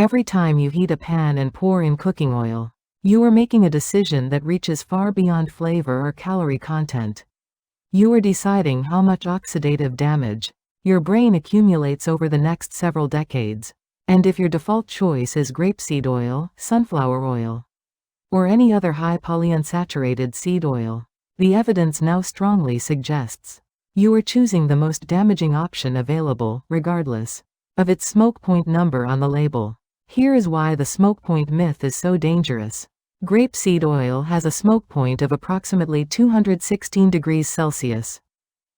Every time you heat a pan and pour in cooking oil, you are making a decision that reaches far beyond flavor or calorie content. You are deciding how much oxidative damage your brain accumulates over the next several decades, and if your default choice is grapeseed oil, sunflower oil, or any other high polyunsaturated seed oil. The evidence now strongly suggests you are choosing the most damaging option available, regardless of its smoke point number on the label. Here is why the smoke point myth is so dangerous. Grapeseed oil has a smoke point of approximately 216 degrees Celsius,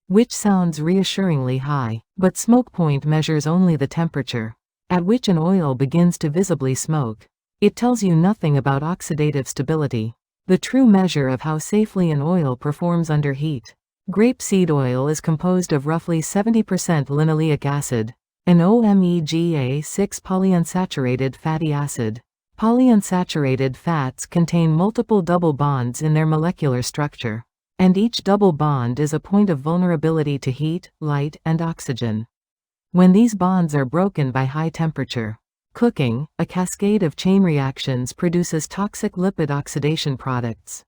which sounds reassuringly high, but smoke point measures only the temperature at which an oil begins to visibly smoke. It tells you nothing about oxidative stability, the true measure of how safely an oil performs under heat. Grapeseed oil is composed of roughly 70% linoleic acid, an omega-6 polyunsaturated fatty acid. Polyunsaturated fats contain multiple double bonds in their molecular structure, and each double bond is a point of vulnerability to heat, light, and oxygen. When these bonds are broken by high temperature cooking, a cascade of chain reactions produces toxic lipid oxidation products.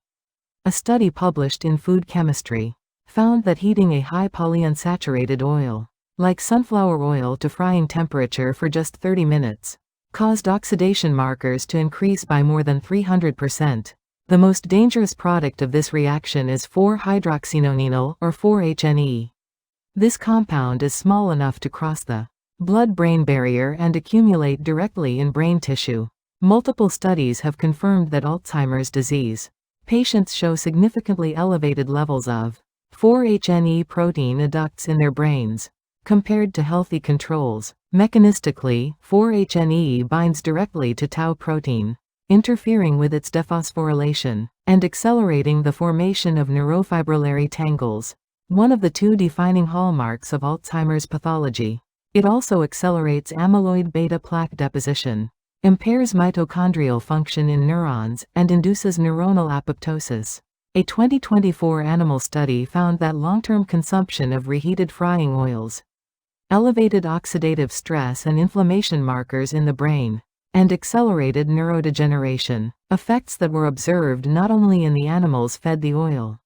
A study published in Food Chemistry found that heating a high polyunsaturated oil, like sunflower oil, to frying temperature for just 30 minutes, caused oxidation markers to increase by more than 300%. The most dangerous product of this reaction is 4-hydroxynonenal, or 4-HNE. This compound is small enough to cross the blood-brain barrier and accumulate directly in brain tissue. Multiple studies have confirmed that Alzheimer's disease patients show significantly elevated levels of 4-HNE protein adducts in their brains, compared to healthy controls. Mechanistically, 4-HNE binds directly to tau protein, interfering with its dephosphorylation, and accelerating the formation of neurofibrillary tangles, one of the two defining hallmarks of Alzheimer's pathology. It also accelerates amyloid beta plaque deposition, impairs mitochondrial function in neurons, and induces neuronal apoptosis. A 2024 animal study found that long-term consumption of reheated frying oils elevated oxidative stress and inflammation markers in the brain, and accelerated neurodegeneration, effects that were observed not only in the animals fed the oil,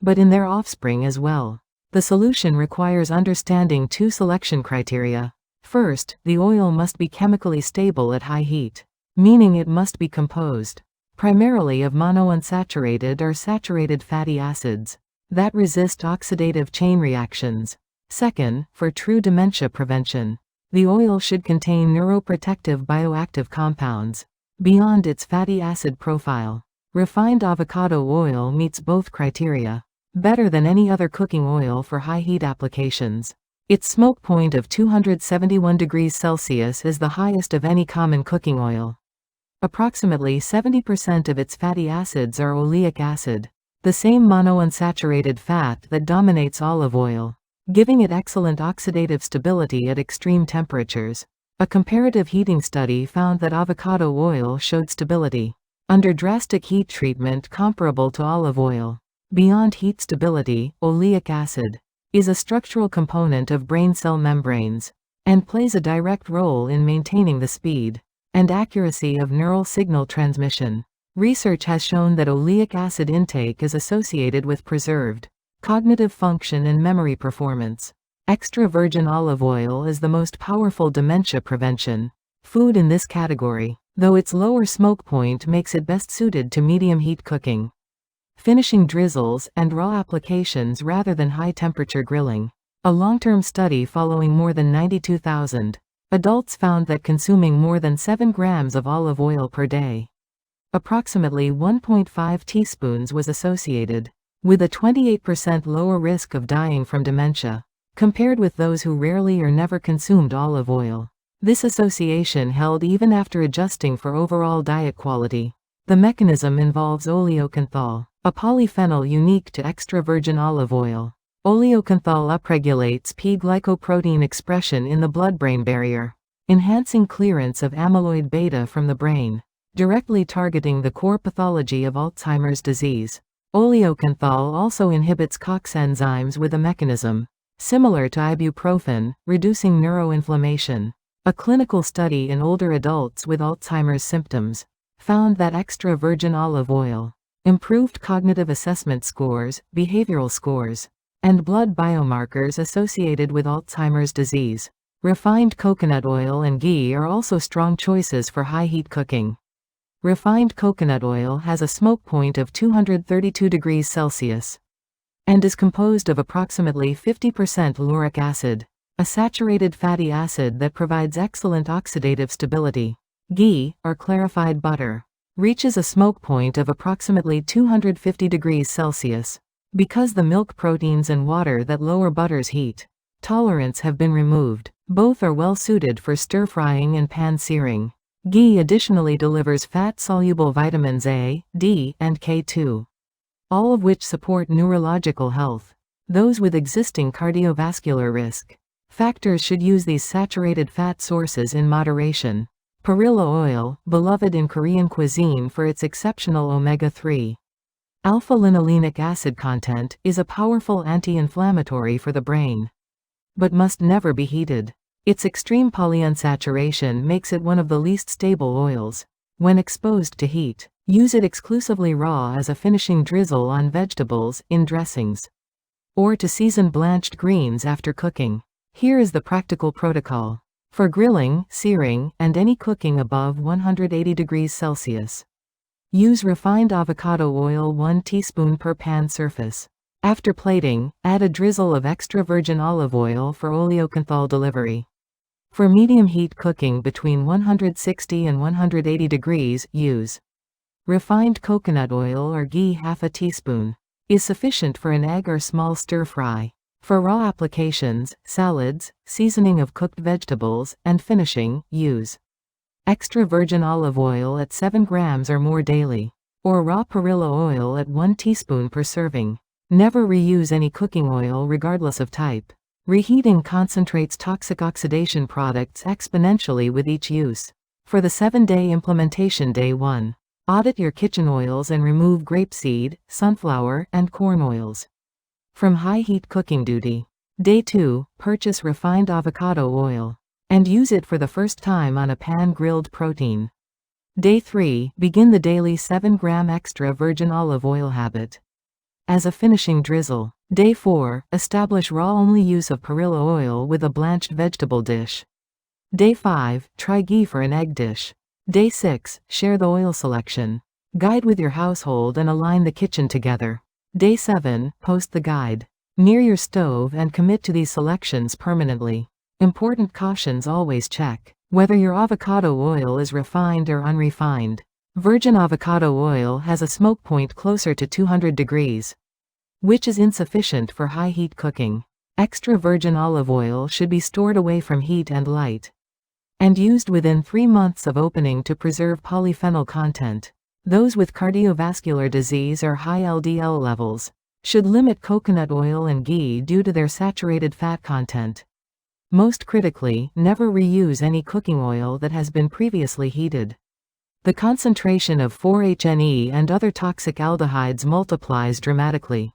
but in their offspring as well. The solution requires understanding two selection criteria. First, the oil must be chemically stable at high heat, meaning it must be composed primarily of monounsaturated or saturated fatty acids that resist oxidative chain reactions. Second, for true dementia prevention, the oil should contain neuroprotective bioactive compounds beyond its fatty acid profile. Refined avocado oil meets both criteria better than any other cooking oil for high heat applications. Its smoke point of 271 degrees Celsius is the highest of any common cooking oil. Approximately 70% of its fatty acids are oleic acid, the same monounsaturated fat that dominates olive oil, giving it excellent oxidative stability at extreme temperatures. A comparative heating study found that avocado oil showed stability under drastic heat treatment comparable to olive oil. Beyond heat stability, oleic acid is a structural component of brain cell membranes, and plays a direct role in maintaining the speed and accuracy of neural signal transmission. Research has shown that oleic acid intake is associated with preserved cognitive function and memory performance. Extra virgin olive oil is the most powerful dementia prevention food in this category, though its lower smoke point makes it best suited to medium heat cooking, finishing drizzles, and raw applications rather than high-temperature grilling. A long-term study following more than 92,000 adults found that consuming more than 7 grams of olive oil per day, approximately 1.5 teaspoons, was associated with a 28% lower risk of dying from dementia, compared with those who rarely or never consumed olive oil. This association held even after adjusting for overall diet quality. The mechanism involves oleocanthal, a polyphenol unique to extra virgin olive oil. Oleocanthal upregulates P-glycoprotein expression in the blood-brain barrier, enhancing clearance of amyloid beta from the brain, directly targeting the core pathology of Alzheimer's disease. Oleocanthal also inhibits COX enzymes with a mechanism similar to ibuprofen, reducing neuroinflammation. A clinical study in older adults with Alzheimer's symptoms found that extra virgin olive oil improved cognitive assessment scores, behavioral scores, and blood biomarkers associated with Alzheimer's disease. Refined coconut oil and ghee are also strong choices for high-heat cooking. Refined coconut oil has a smoke point of 232 degrees Celsius and is composed of approximately 50% lauric acid, a saturated fatty acid that provides excellent oxidative stability. Ghee, or clarified butter, reaches a smoke point of approximately 250 degrees Celsius. Because the milk proteins and water that lower butter's heat tolerance have been removed, both are well suited for stir-frying and pan-searing. Ghee additionally delivers fat-soluble vitamins A, D, and K2, all of which support neurological health. Those with existing cardiovascular risk factors should use these saturated fat sources in moderation. Perilla oil, beloved in Korean cuisine for its exceptional omega-3 alpha-linolenic acid content, is a powerful anti-inflammatory for the brain, but must never be heated. Its extreme polyunsaturation makes it one of the least stable oils. When exposed to heat, use it exclusively raw as a finishing drizzle on vegetables, in dressings, or to season blanched greens after cooking. Here is the practical protocol. For grilling, searing, and any cooking above 180 degrees Celsius, use refined avocado oil 1 teaspoon per pan surface. After plating, add a drizzle of extra virgin olive oil for oleocanthal delivery. For medium heat cooking between 160 and 180 degrees, use refined coconut oil or ghee. Half a teaspoon is sufficient for an egg or small stir-fry. For raw applications, salads, seasoning of cooked vegetables, and finishing, use extra virgin olive oil at 7 grams or more daily, or raw perilla oil at 1 teaspoon per serving. Never reuse any cooking oil regardless of type. Reheating concentrates toxic oxidation products exponentially with each use. For the 7-day implementation, day 1, audit your kitchen oils and remove grapeseed, sunflower, and corn oils from high-heat cooking duty. Day 2, purchase refined avocado oil and use it for the first time on a pan-grilled protein. Day 3, begin the daily 7-gram extra virgin olive oil habit as a finishing drizzle. Day 4, establish raw-only use of perilla oil with a blanched vegetable dish. Day 5, try ghee for an egg dish. Day 6, share the oil selection guide with your household and align the kitchen together. Day 7, post the guide near your stove and commit to these selections permanently. Important cautions: always check whether your avocado oil is refined or unrefined. Virgin avocado oil has a smoke point closer to 200 degrees, which is insufficient for high-heat cooking. Extra virgin olive oil should be stored away from heat and light, and used within 3 months of opening to preserve polyphenol content. Those with cardiovascular disease or high LDL levels should limit coconut oil and ghee due to their saturated fat content. Most critically, never reuse any cooking oil that has been previously heated. The concentration of 4-HNE and other toxic aldehydes multiplies dramatically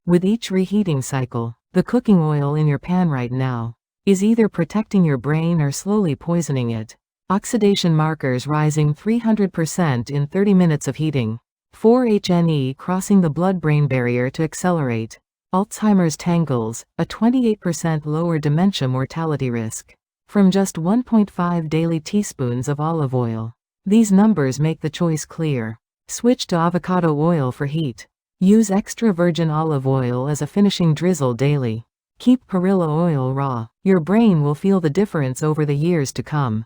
with each reheating cycle. The cooking oil in your pan right now is either protecting your brain or slowly poisoning it. Oxidation markers rising 300% in 30 minutes of heating. 4-HNE crossing the blood-brain barrier to accelerate Alzheimer's tangles, a 28% lower dementia mortality risk from just 1.5 daily teaspoons of olive oil. These numbers make the choice clear. Switch to avocado oil for heat. Use extra virgin olive oil as a finishing drizzle daily. Keep perilla oil raw. Your brain will feel the difference over the years to come.